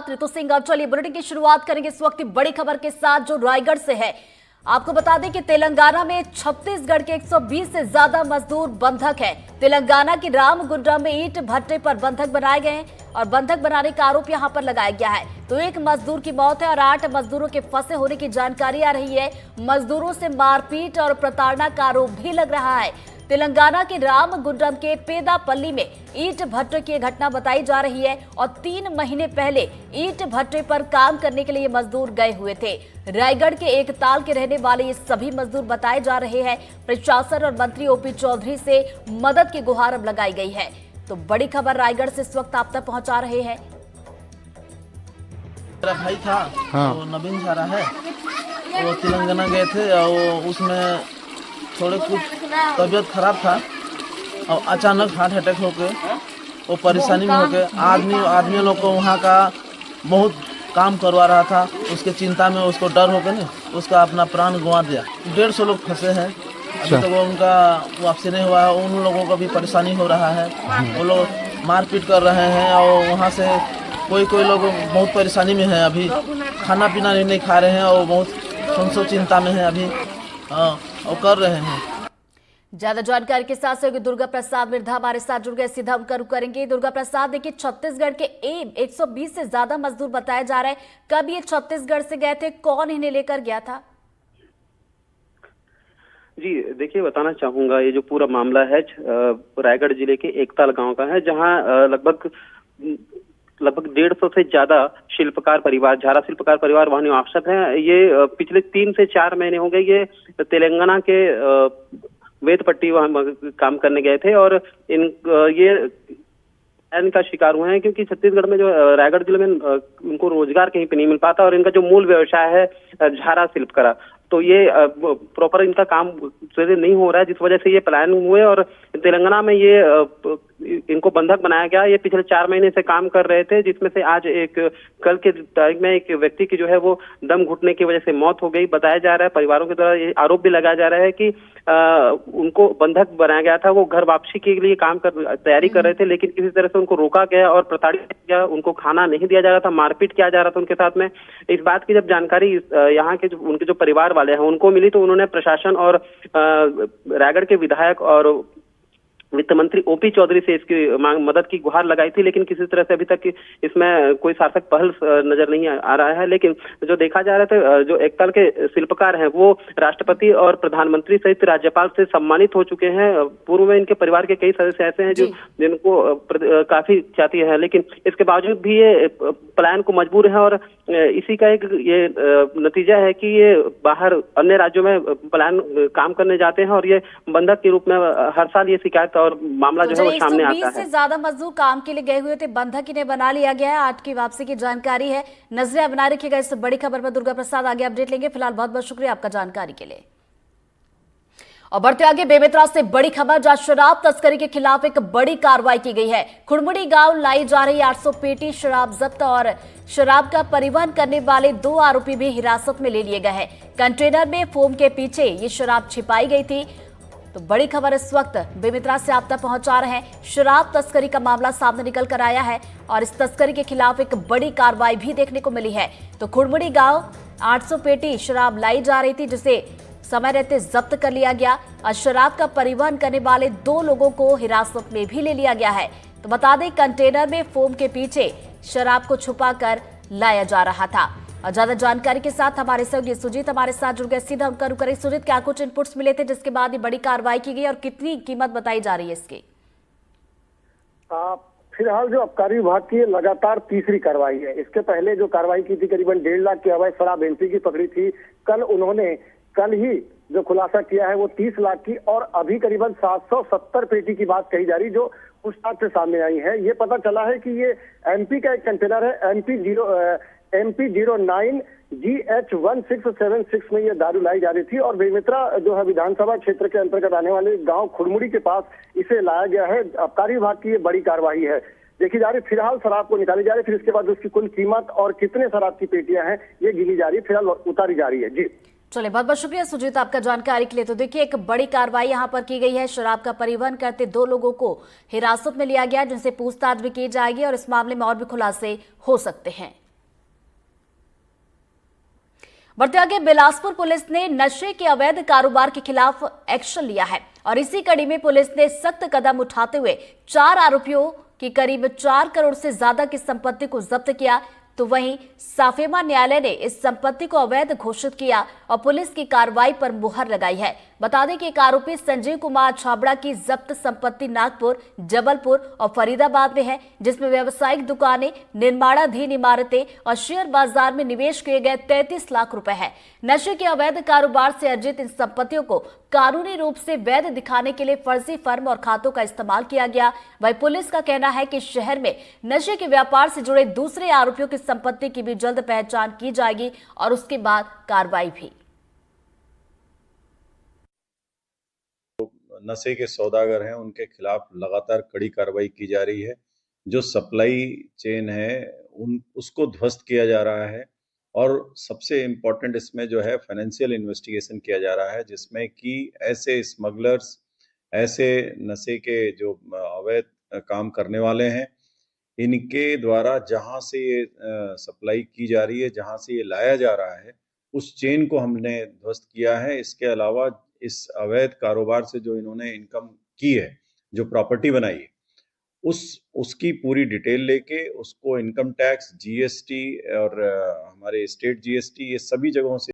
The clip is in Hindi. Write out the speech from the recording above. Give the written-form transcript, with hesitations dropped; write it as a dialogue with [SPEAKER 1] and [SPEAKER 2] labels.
[SPEAKER 1] ऋतु सिंह, और चलिए बुलेटिन की शुरुआत करेंगे इस वक्त की बड़ी खबर के साथ जो रायगढ़ से है। आपको बता दें कि तेलंगाना में छत्तीसगढ़ के 120 से ज्यादा मजदूर बंधक हैं। तेलंगाना की रामगुंडम में ईंट भट्टे पर बंधक बनाए गए हैं और बंधक बनाने का आरोप यहां पर लगाया गया है। तो एक मजदूर की मौत है और 8 मजदूरों के फंसे होने की जानकारी आ रही है। मजदूरों से मारपीट और प्रताड़ना का आरोप भी लग रहा है। तेलंगाना के रामगुंडम के पेदापल्ली में ईंट भट्टे की घटना बताई जा रही है और 3 महीने पहले ईंट भट्टे पर काम करने के लिए मजदूर गए हुए थे। रायगढ़ के एकताल के रहने वाले ये सभी मजदूर बताए जा रहे हैं। प्रशासन और मंत्री ओपी चौधरी से मदद की गुहार अब लगाई गई है। तो बड़ी खबर रायगढ़ से इस वक्त आप तक पहुंचा रहे हैं।
[SPEAKER 2] मेरा भाई था वो नवीन झारा है, वो तेलंगाना गए थे और उसमें थोड़े कुछ तबीयत खराब था और अचानक हार्ट अटैक होके वो परेशानी में होके आदमी लोग को वहाँ का बहुत काम करवा रहा था। उसके चिंता में उसको डर होकर ना उसका अपना प्राण गंवा दिया। 150 लोग फंसे हैं अभी तक, वो उनका वापसी नहीं हुआ है। उन लोगों को भी परेशानी हो रहा है, वो लोग मारपीट कर रहे हैं और वहाँ से कोई लोग बहुत परेशानी में है। अभी खाना पीना नहीं खा रहे हैं और बहुत संसो चिंता में है अभी और कर रहे हैं।
[SPEAKER 1] ज्यादा जानकारी के साथ सहयोगी दुर्गा प्रसाद मिर्धा हमारे साथ जुड़ गए, सीधा उनका रुख करेंगे। दुर्गा प्रसाद, देखिए छत्तीसगढ़ के 120 से ज्यादा मजदूर बताए जा रहे हैं। कब ये छत्तीसगढ़ से गए थे, कौन इन्हें लेकर गया था?
[SPEAKER 3] जी देखिए, बताना चाहूंगा ये जो पूरा मामला है रायगढ़ जिले के एकताल गांव का है, जहां लगभग 150 से ज्यादा शिल्पकार परिवार, झारा शिल्पकार परिवार वहां निवासित हैं। ये पिछले 3 से 4 महीने हो गए ये तेलंगाना के वेदपट्टी वहां काम करने गए थे और ये इनका शिकार हुए हैं क्योंकि छत्तीसगढ़ में जो रायगढ़ जिले में उनको रोजगार कहीं पे नहीं मिल पाता और इनका जो मूल व्यवसाय है झारा शिल्पकला, तो ये प्रॉपर इनका काम नहीं हो रहा है, जिस वजह से ये पलायन हुए और तेलंगाना में ये इनको बंधक बनाया गया। ये पिछले 4 महीने से काम कर रहे थे, जिसमें से आज कल के तारीख में एक व्यक्ति की जो है वो दम घुटने की वजह से मौत हो गई। बताया जा रहा है, परिवारों के द्वारा ये आरोप भी लगाया जा रहा है कि उनको बंधक बनाया गया था। वो घर वापसी के लिए तैयारी कर रहे थे, लेकिन किसी तरह से उनको रोका गया और प्रताड़ित किया। उनको खाना नहीं दिया जा रहा था, मारपीट किया जा रहा था उनके साथ में। इस बात की जब जानकारी यहाँ के उनके जो परिवार वाले हैं उनको मिली, तो उन्होंने प्रशासन और रायगढ़ के विधायक और वित्त मंत्री ओपी चौधरी से इसकी मदद की गुहार लगाई थी, लेकिन किसी तरह से अभी तक इसमें कोई सार्थक पहल नजर नहीं आ रहा है। लेकिन जो देखा जा रहा था, जो एकताल के शिल्पकार हैं वो राष्ट्रपति और प्रधानमंत्री सहित राज्यपाल से सम्मानित हो चुके हैं। पूर्व में इनके परिवार के कई सदस्य ऐसे हैं जिनको काफी ख्याति है, लेकिन इसके बावजूद भी ये पलायन को मजबूर है और इसी का एक ये नतीजा है कि ये बाहर अन्य राज्यों में पलायन काम करने जाते हैं और ये बंधक के रूप में हर साल ये शिकायत और मामला जो है वो सामने आता है।
[SPEAKER 1] 120 से ज्यादा मजदूर काम के लिए गए हुए थे, बंधक इन्हें बना लिया गया है। 8 की वापसी की जानकारी है। नजरें बना रखिएगा इस बड़ी खबर पर। दुर्गा प्रसाद आगे अपडेट लेंगे। फिलहाल बहुत बहुत शुक्रिया आपका जानकारी के लिए। और बढ़ते आगे बेमेतरा से बड़ी खबर, जहां शराब तस्करी के खिलाफ एक बड़ी कार्रवाई की गई है। खुड़मुड़ी गांव लाई जा रही 800 पेटी शराब जब्त और शराब का परिवहन करने वाले 2 आरोपी भी हिरासत में ले लिए गए हैं। कंटेनर में फोम के पीछे ये शराब छिपाई गई थी। तो बड़ी खबर इस वक्त बेमेतरा से आप तक पहुंचा रहे हैं। शराब तस्करी का मामला सामने निकल कर आया है और इस तस्करी के खिलाफ एक बड़ी कार्रवाई भी देखने को मिली है। तो खुड़मुड़ी गांव 800 पेटी शराब लाई जा रही थी, जिसे समय रहते जब्त कर लिया गया और शराब का परिवहन करने वाले 2 लोगों को हिरासत में भी ले लिया गया है। तो बता दें, कंटेनर में फोम के पीछे शराब को छुपाकर लाया जा रहा था। और ज्यादा जानकारी के साथ हमारे सहयोगी सुजीत हमारे साथ जुड़ गए, सीधा उनका रुख करें। सुजीत, क्या कुछ इनपुट्स मिले थे जिसके बाद ये बड़ी कार्रवाई की गई और कितनी कीमत बताई जा रही है इसकी?
[SPEAKER 4] फिलहाल जो आबकारी विभाग की लगातार तीसरी कार्रवाई है। इसके पहले जो कार्रवाई की थी करीबन 1.5 लाख की अवैध शराब एमपी की पकड़ी थी। कल ही जो खुलासा किया है वो 30 लाख की और अभी करीबन 770 पेटी की बात कही जा रही, जो पूछताछ से सामने आई है। ये पता चला है कि ये एमपी का एक कंटेनर है, MP 09 GH1676 में ये दारू लाई जा रही थी और बेमेतरा जो है विधानसभा क्षेत्र के अंतर्गत आने वाले गांव खुड़मुड़ी के पास इसे लाया गया है। आबकारी विभाग की ये बड़ी कार्रवाई है, देखी जा रही। फिलहाल शराब को निकाली जा रही, फिर इसके बाद उसकी कुल कीमत और कितने शराब की पेटियां हैं ये गिनी जा रही, फिलहाल उतारी जा रही है। जी
[SPEAKER 1] चलिए, बहुत बहुत शुक्रिया सुजीत आपका जानकारी के लिए। तो देखिए, एक बड़ी कार्रवाई यहां पर की गई है। शराब का परिवहन करते 2 लोगों को हिरासत में लिया गया, जिनसे पूछताछ भी की जाएगी और इस मामले में और भी खुलासे हो सकते हैं। बढ़ते आगे, बिलासपुर पुलिस ने नशे के अवैध कारोबार के खिलाफ एक्शन लिया है और इसी कड़ी में पुलिस ने सख्त कदम उठाते हुए 4 आरोपियों की करीब 4 करोड़ से ज्यादा की संपत्ति को जब्त किया। तो वहीं साफेमा न्यायालय ने इस संपत्ति को अवैध घोषित किया और पुलिस की कार्रवाई पर मुहर लगाई है। बता दें कि एक आरोपी संजीव कुमार छाबड़ा की जब्त संपत्ति नागपुर, जबलपुर और फरीदाबाद में है, जिसमें व्यावसायिक दुकानें, निर्माणाधीन इमारतें और शेयर बाजार में निवेश किए गए 33 लाख रुपए है। नशे के अवैध कारोबार से अर्जित इन संपत्तियों को कानूनी रूप से वैध दिखाने के लिए फर्जी फर्म और खातों का इस्तेमाल किया गया। वहीं पुलिस का कहना है कि शहर में नशे के व्यापार से जुड़े दूसरे आरोपियों की संपत्ति की भी जल्द पहचान की जाएगी और उसके बाद कार्रवाई भी।
[SPEAKER 5] नशे के सौदागर हैं उनके खिलाफ लगातार कड़ी कार्रवाई की जा रही है। जो सप्लाई चेन है उसको ध्वस्त किया जा रहा है और सबसे इम्पोर्टेंट इसमें जो है फाइनेंशियल इन्वेस्टिगेशन किया जा रहा है, जिसमें कि ऐसे स्मगलर्स, ऐसे नशे के जो अवैध काम करने वाले हैं, इनके द्वारा जहां से ये सप्लाई की जा रही है, जहां से ये लाया जा रहा है, उस चेन को हमने ध्वस्त किया है। इसके अलावा इस अवैध कारोबार से जो इन्होंने इनकम की है, जो प्रॉपर्टी बनाई है, उसकी पूरी डिटेल लेके उसको इनकम टैक्स, जीएसटी और हमारे स्टेट जीएसटी, ये सभी जगहों से